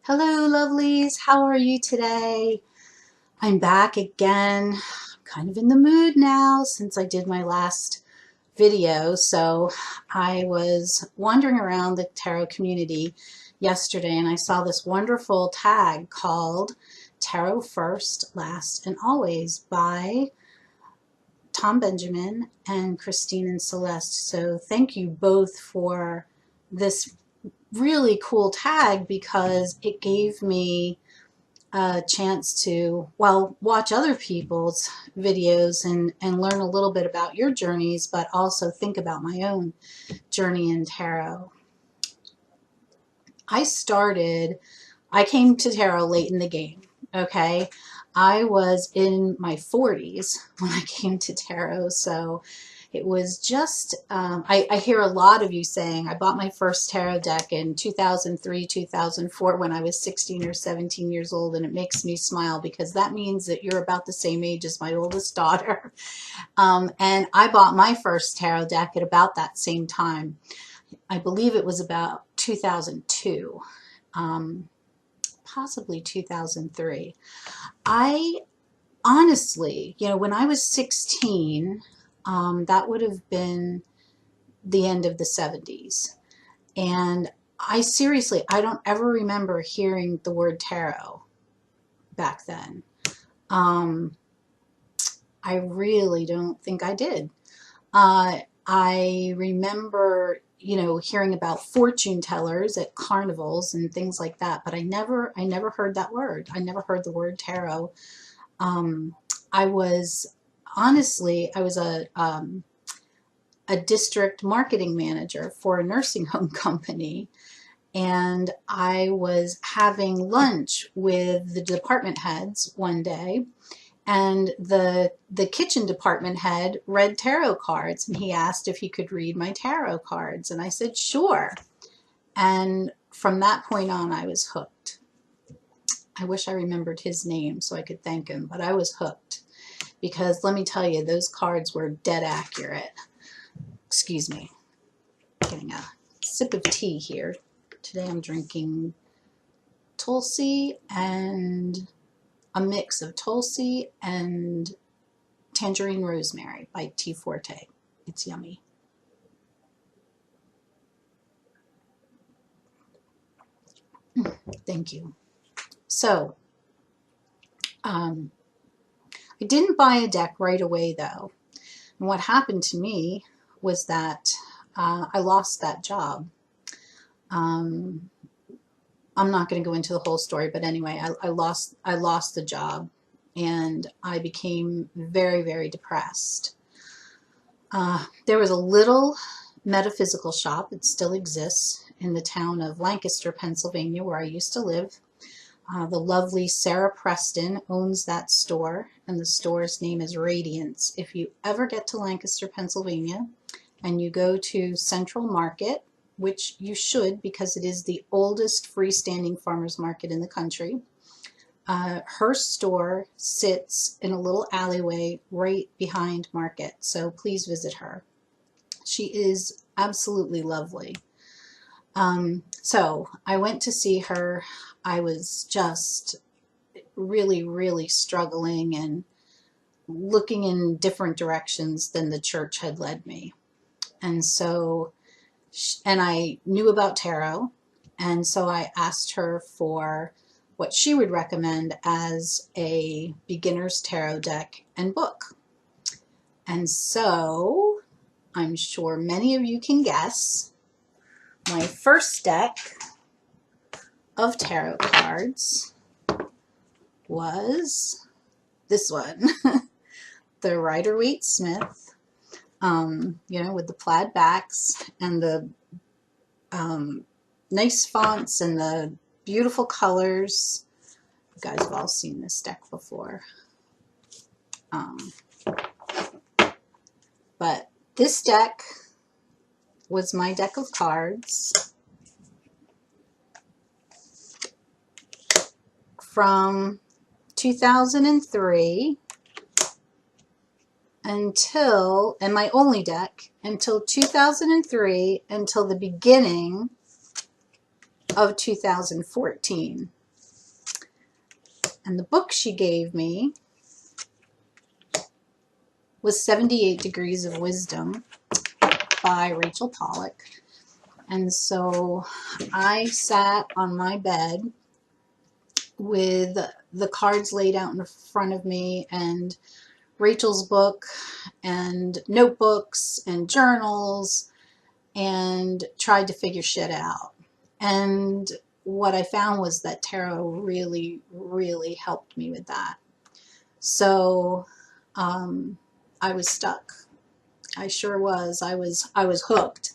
Hello, lovelies. How are you today? I'm back again. I'm kind of in the mood now since I did my last video. So I was wandering around the tarot community yesterday and I saw this wonderful tag called Tarot First, Last, and Always by Tom Benjamin and Christine and Celeste. So thank you both for this really cool tag because it gave me a chance to, well, watch other people's videos and learn a little bit about your journeys, but also think about my own journey in tarot. I came to tarot late in the game, okay? I was in my 40s when I came to tarot, so it was just, I hear a lot of you saying, I bought my first tarot deck in 2003, 2004 when I was 16 or 17 years old, and it makes me smile because that means that you're about the same age as my oldest daughter. And I bought my first tarot deck at about that same time. I believe it was about 2002, possibly 2003. I honestly, when I was 16, that would have been the end of the 70s. And I don't ever remember hearing the word tarot back then. I really don't think I did. I remember, hearing about fortune tellers at carnivals and things like that, but I never heard that word. I never heard the word tarot. I was a district marketing manager for a nursing home company, and I was having lunch with the department heads one day, and the kitchen department head read tarot cards, and he asked if he could read my tarot cards, and I said sure. And from that point on, I was hooked. I wish I remembered his name so I could thank him, but I was hooked because let me tell you, those cards were dead accurate. Excuse me, getting a sip of tea here. Today I'm drinking Tulsi and a mix of Tulsi and Tangerine Rosemary by Tea Forte. It's yummy. Thank you. So, I didn't buy a deck right away though. And what happened to me was that I lost that job. I'm not going to go into the whole story, but anyway, I lost the job, and I became very, very depressed. There was a little metaphysical shop, it still exists, in the town of Lancaster, Pennsylvania, where I used to live. The lovely Sarah Preston owns that store, and the store's name is Radiance. If you ever get to Lancaster, Pennsylvania, and you go to Central Market, which you should because it is the oldest freestanding farmers market in the country, her store sits in a little alleyway right behind Market, so please visit her. She is absolutely lovely. So I went to see her. I was just really, really struggling and looking in different directions than the church had led me. And so, and I knew about tarot, and so I asked her for what she would recommend as a beginner's tarot deck and book. And so, I'm sure many of you can guess, my first deck of tarot cards was this one, the Rider-Waite-Smith, with the plaid backs and the nice fonts and the beautiful colors. You guys have all seen this deck before. But this deck was my deck of cards from 2003 until, and my only deck, until 2003, until the beginning of 2014. And the book she gave me was 78 Degrees of Wisdom by Rachel Pollack. And so I sat on my bed with the cards laid out in front of me and Rachel's book and notebooks and journals and tried to figure shit out. And what I found was that tarot really, really helped me with that. So I was stuck. I sure was. I was hooked,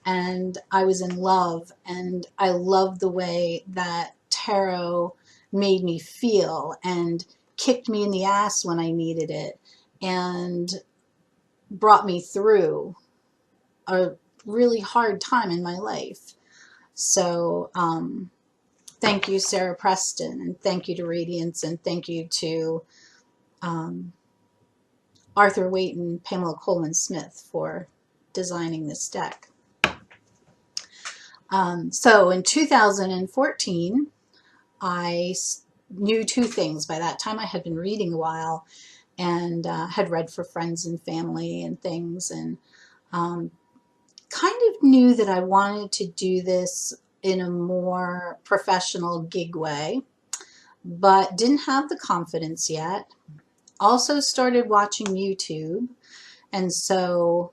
and I was in love, and I loved the way that tarot made me feel and kicked me in the ass when I needed it and brought me through a really hard time in my life. So thank you, Sarah Preston, and thank you to Radiance, and thank you to Arthur Waite and Pamela Coleman Smith for designing this deck. So in 2014, I knew two things. By that time, I had been reading a while and had read for friends and family and things, and kind of knew that I wanted to do this in a more professional gig way, but didn't have the confidence yet. Also started watching YouTube, and so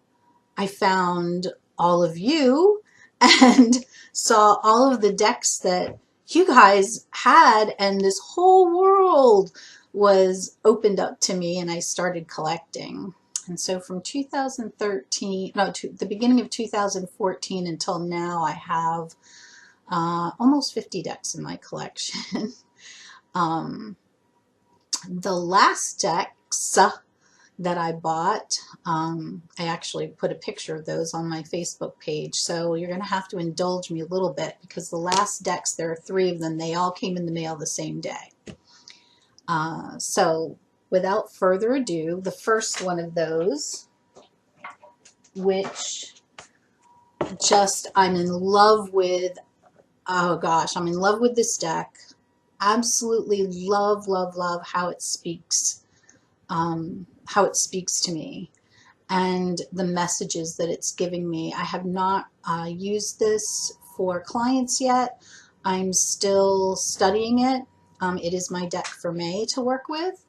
I found all of you and saw all of the decks that you guys had, and this whole world was opened up to me, and I started collecting. And so from 2013, no, to the beginning of 2014 until now, I have almost 50 decks in my collection. The last decks that I bought, I actually put a picture of those on my Facebook page, so you're going to have to indulge me a little bit, because the last decks, there are 3 of them, they all came in the mail the same day. So without further ado, the first one of those, which just I'm in love with, oh gosh, I'm in love with this deck. Absolutely love, love, love how it speaks to me and the messages that it's giving me. I have not used this for clients yet. I'm still studying it. It is my deck for May to work with,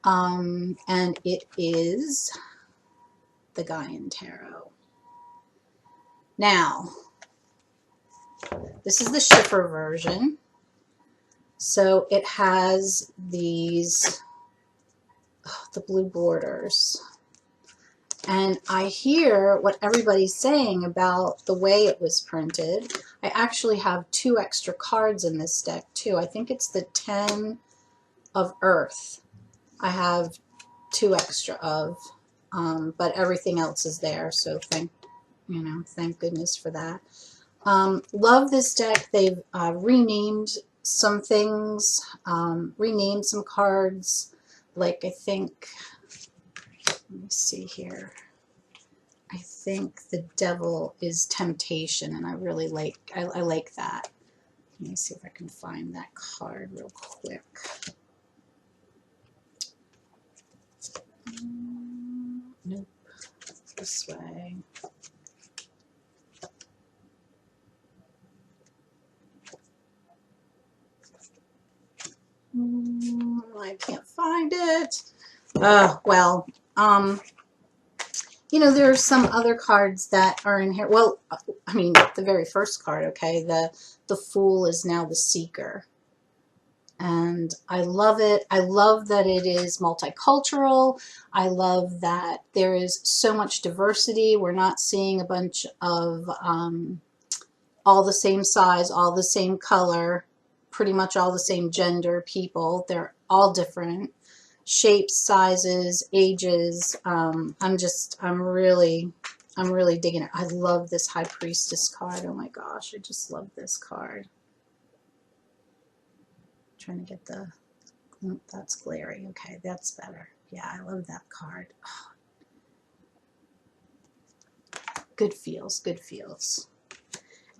and it is the Gaian Tarot. Now, this is the Schiffer version. So it has these, the blue borders. And I hear what everybody's saying about the way it was printed. I actually have 2 extra cards in this deck too. I think it's the 10 of Earth. I have 2 extra of, but everything else is there. So thank goodness for that. Love this deck. They've renamed some things, renamed some cards. Like I think, let me see here. I think the Devil is Temptation, and I really like, I like that. Let me see if I can find that card real quick. Nope, this way. I can't find it. Well, you know, there are some other cards that are in here. Well, I mean, the very first card, okay, the Fool is now the Seeker. And I love it. I love that it is multicultural. I love that there is so much diversity. We're not seeing a bunch of all the same size, all the same color, pretty much all the same gender people. They're all different shapes, sizes, ages. I'm really digging it. I love this High Priestess card. Oh my gosh, I just love this card. Trying to get the, that's glary. Okay, that's better. Yeah, I love that card. Oh. Good feels, good feels.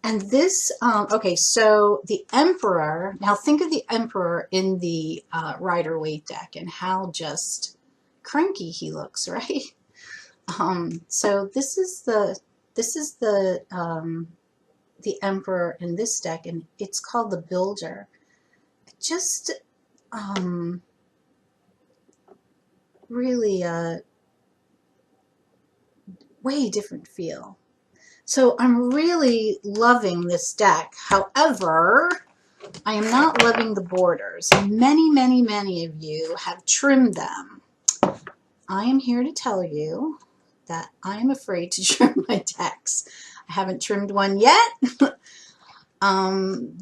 And this, okay, so the Emperor, now think of the Emperor in the Rider-Waite deck and how just cranky he looks, right? So this is the Emperor in this deck, and it's called the Builder. Just really a way different feel. So I'm really loving this deck. However, I am not loving the borders. Many, many, many of you have trimmed them. I am here to tell you that I am afraid to trim my decks. I haven't trimmed one yet.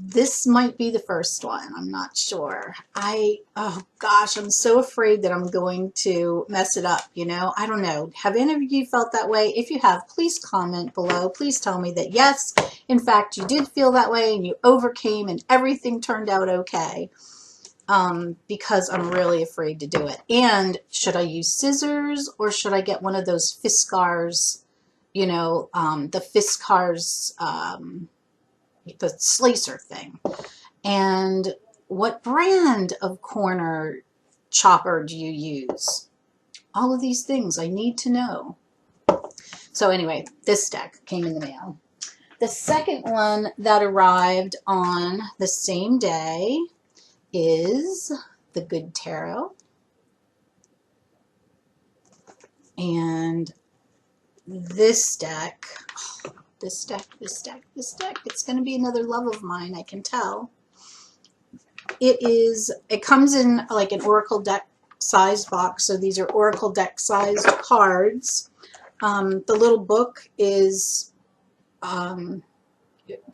This might be the first one. I'm not sure. Oh gosh, I'm so afraid that I'm going to mess it up, you know? I don't know. Have any of you felt that way? If you have, please comment below. Please tell me that yes, in fact, you did feel that way and you overcame and everything turned out okay. Because I'm really afraid to do it. And should I use scissors or should I get one of those Fiskars, you know, the Fiskars, the slicer thing? And what brand of corner chopper do you use? All of these things I need to know. So anyway, this deck came in the mail. The second one that arrived on the same day is the Good Tarot. And this deck, this deck, it's going to be another love of mine, I can tell. It comes in like an Oracle deck sized box, so these are Oracle deck sized cards. The little book is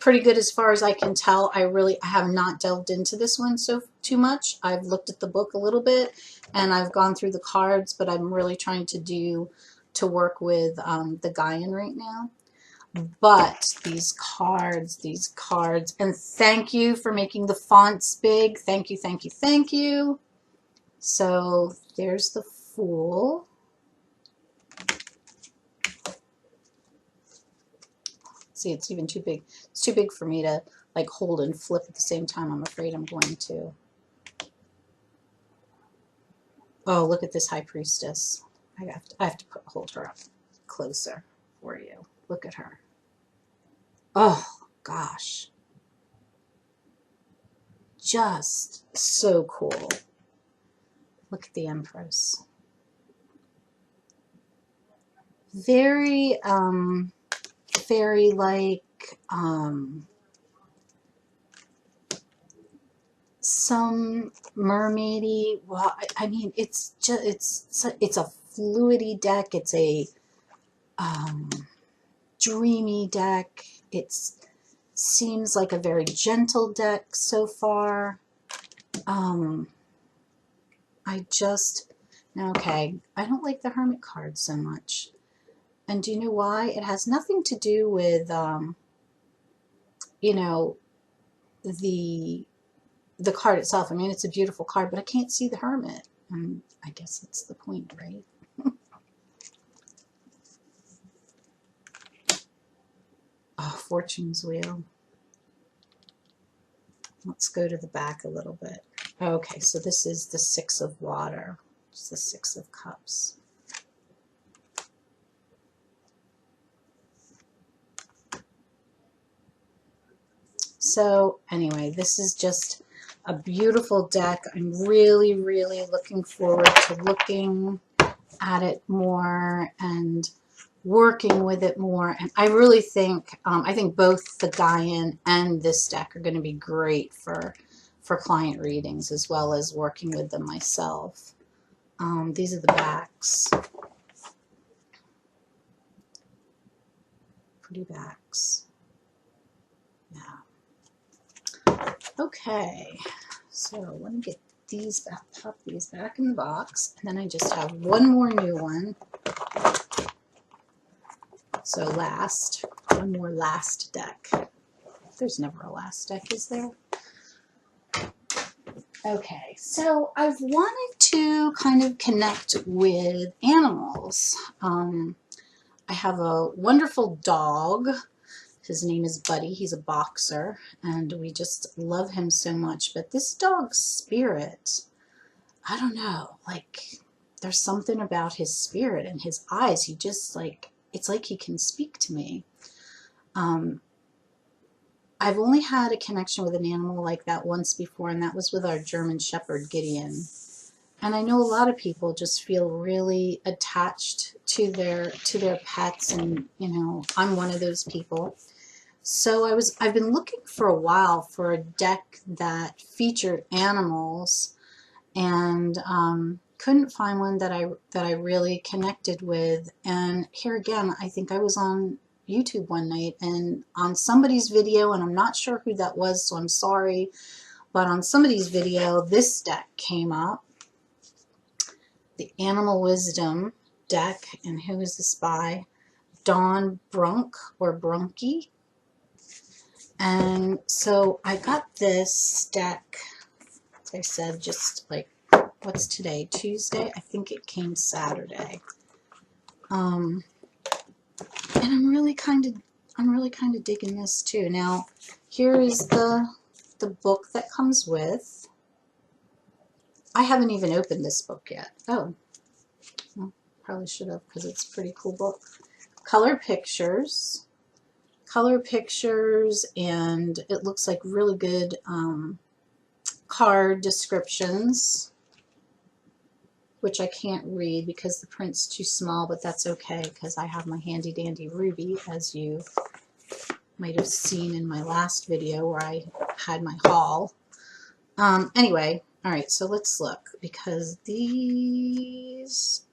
pretty good as far as I can tell. I have not delved into this one too much. I've looked at the book a little bit and I've gone through the cards, but I'm really trying to work with the Gaian right now. But these cards, and thank you for making the fonts big. Thank you, thank you, thank you. So there's the Fool. See, it's even too big. It's too big for me to like hold and flip at the same time. I'm afraid I'm going to. Oh, look at this High Priestess. I have to hold her up closer for you. Look at her. Oh, gosh. Just so cool. Look at the Empress. Very, fairy-like, some mermaidy. Well, I mean, it's a fluidy deck. It's a dreamy deck. It seems like a very gentle deck so far. Okay, I don't like the Hermit card so much. And do you know why? It has nothing to do with, you know, the card itself. I mean, it's a beautiful card, but I can't see the Hermit. And I guess that's the point, right? Oh, Fortune's Wheel. Let's go to the back a little bit. Okay, so this is the Six of Water. It's the Six of Cups. So anyway, this is just a beautiful deck. I'm really, really looking forward to looking at it more and working with it more. And I really think, I think both the Gaian and this deck are going to be great for client readings as well as working with them myself. These are the backs. Pretty backs. Yeah. Okay. So let me get these back, pop these back in the box. And then I just have one more new one. So one more last deck. There's never a last deck, is there? Okay, so I've wanted to kind of connect with animals. I have a wonderful dog. His name is Buddy. He's a boxer, and we just love him so much. But this dog's spirit, I don't know, like there's something about his spirit and his eyes. He just like, it's like he can speak to me. I've only had a connection with an animal like that once before, and that was with our German Shepherd, Gideon. And I know a lot of people just feel really attached to their pets, and you know, I'm one of those people. So I've been looking for a while for a deck that featured animals, and couldn't find one that I really connected with. And here again, I think I was on YouTube one night and on somebody's video, and I'm not sure who that was, so I'm sorry, but on somebody's video this deck came up, the Animal Wisdom deck. And who is this by? Dawn Brunk or Brunky. And so I got this deck, as I said, just like, what's today? Tuesday? I think it came Saturday. And I'm really kind of digging this too. Now, here is the book that comes with. I haven't even opened this book yet. Oh, well, probably should have, because it's a pretty cool book. Color pictures, and it looks like really good card descriptions, which I can't read because the print's too small, but that's okay because I have my handy dandy Ruby, as you might have seen in my last video where I had my haul. Anyway, all right, so let's look, because these,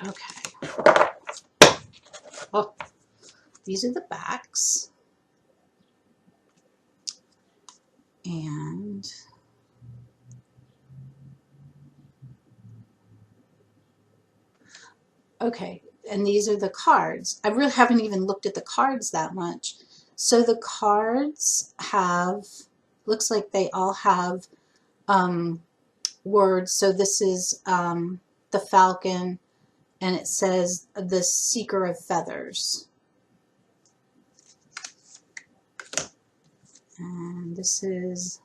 okay. Oh, these are the backs. And okay, and these are the cards. I really haven't even looked at the cards that much. So the cards have, looks like they all have words. So this is the falcon, and it says the seeker of feathers. And this is,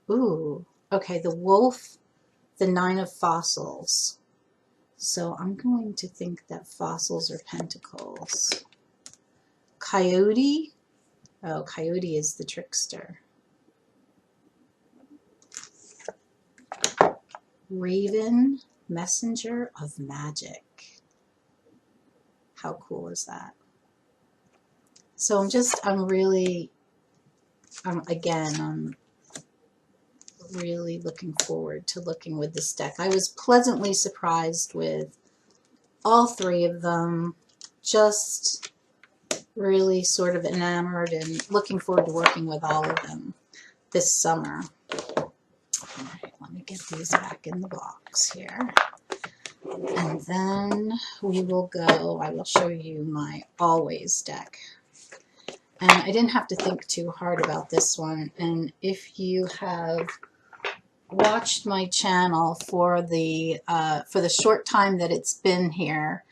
ooh, okay, the wolf, the 9 of fossils. So I'm going to think that fossils are pentacles. Coyote, oh, coyote is the trickster. Raven, messenger of magic. How cool is that? So I'm really really looking forward to looking with this deck. I was pleasantly surprised with all 3 of them, just really sort of enamored and looking forward to working with all of them this summer. All right, let me get these back in the box here. And then we will go, I will show you my Always deck. And I didn't have to think too hard about this one. And if you have watched my channel for the short time that it's been here,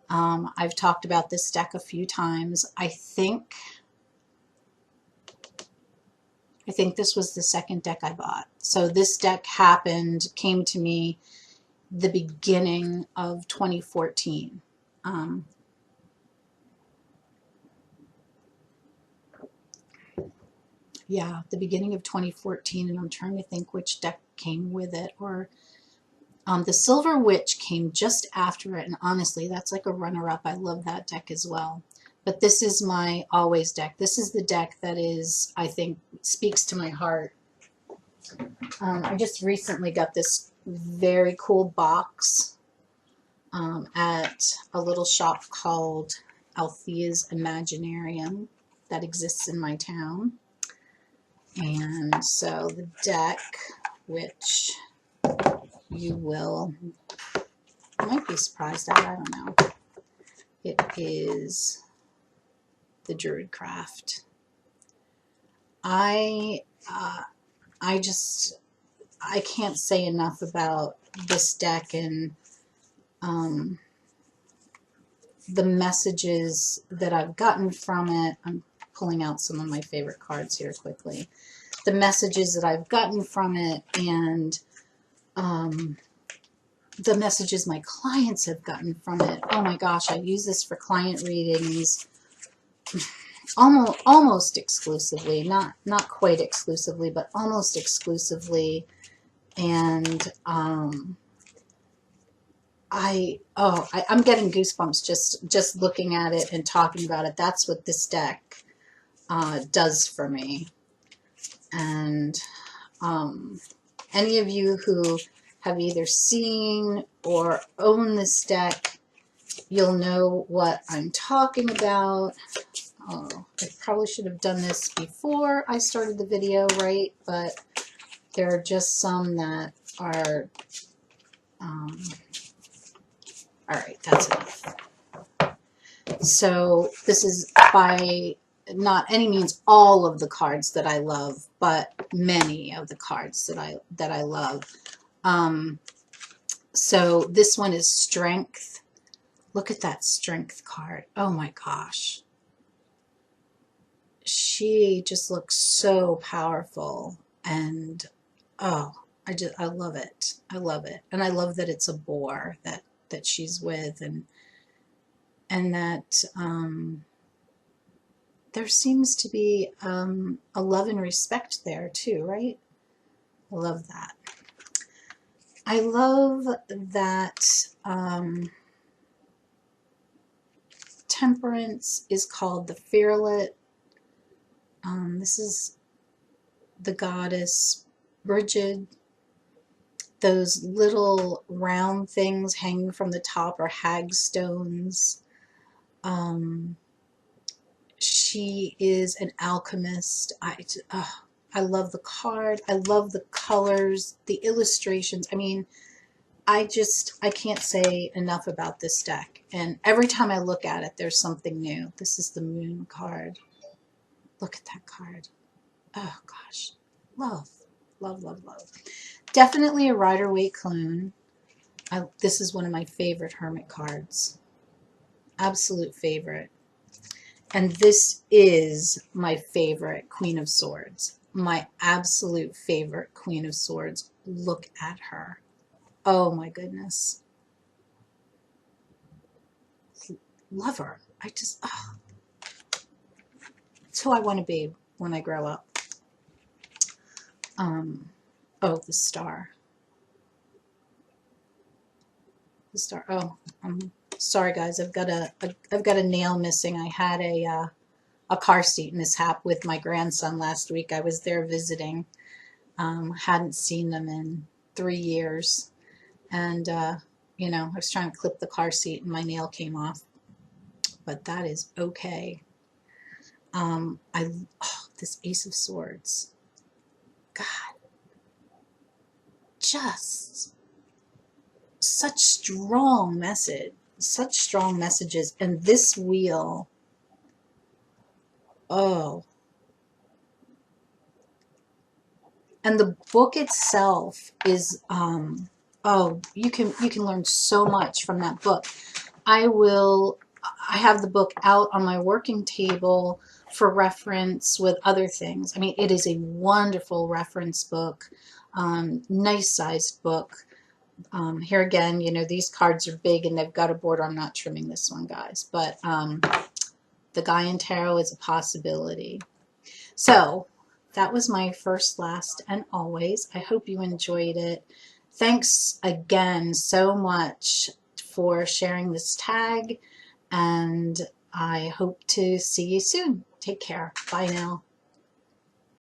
I've talked about this deck a few times. I think this was the second deck I bought. So this deck came to me the beginning of 2014. Yeah, the beginning of 2014, and I'm trying to think which deck came with it. Or the Silver Witch came just after it, and honestly, that's like a runner-up. I love that deck as well. But this is my Always deck. This is the deck that is, I think, speaks to my heart. I just recently got this very cool box at a little shop called Althea's Imaginarium that exists in my town. And so the deck, which you might be surprised at, I don't know. It is the Druidcraft. I can't say enough about this deck, and the messages that I've gotten from it. I'm pulling out some of my favorite cards here quickly. The messages that I've gotten from it, and the messages my clients have gotten from it. Oh my gosh, I use this for client readings almost exclusively, not quite exclusively, but almost exclusively. And I'm getting goosebumps just looking at it and talking about it. That's what this deck does for me. And any of you who have either seen or own this deck, you'll know what I'm talking about. Oh, I probably should have done this before I started the video, right? But there are just some that are, all right, that's enough. So this is by not any means all of the cards that I love, but many of the cards that I love. So this one is Strength. Look at that Strength card. Oh my gosh. She just looks so powerful, and oh, I love it. I love it. And I love that it's a boar that she's with, and that there seems to be a love and respect there too, right? I love that. I love that Temperance is called the Fearlet. This is the goddess Brigid. Those little round things hanging from the top are hagstones. She is an alchemist. I love the card. I love the colors, the illustrations. I mean, I can't say enough about this deck. And every time I look at it, there's something new. This is the Moon card. Look at that card. Oh, gosh. Love, love, love, love. Definitely a Rider-Waite clone. This is one of my favorite Hermit cards. Absolute favorite. And this is my favorite Queen of Swords. My absolute favorite Queen of Swords. Look at her. Oh my goodness. Love her. It's who I want to be when I grow up. Oh, the star. The star. Oh, sorry guys. I've got a nail missing. I had a car seat mishap with my grandson last week. I was there visiting. Hadn't seen them in 3 years, and you know, I was trying to clip the car seat and my nail came off, but that is okay. This Ace of Swords. God, just such strong messages, and this wheel. Oh, and the book itself is oh, you can learn so much from that book. I have the book out on my working table for reference with other things. I mean, it is a wonderful reference book, nice sized book. Here again, you know, these cards are big and they've got a border. I'm not trimming this one, guys, but the Gaian Tarot is a possibility. So that was my first, last, and always. I hope you enjoyed it. Thanks again so much for sharing this tag, and I hope to see you soon. Take care. Bye now.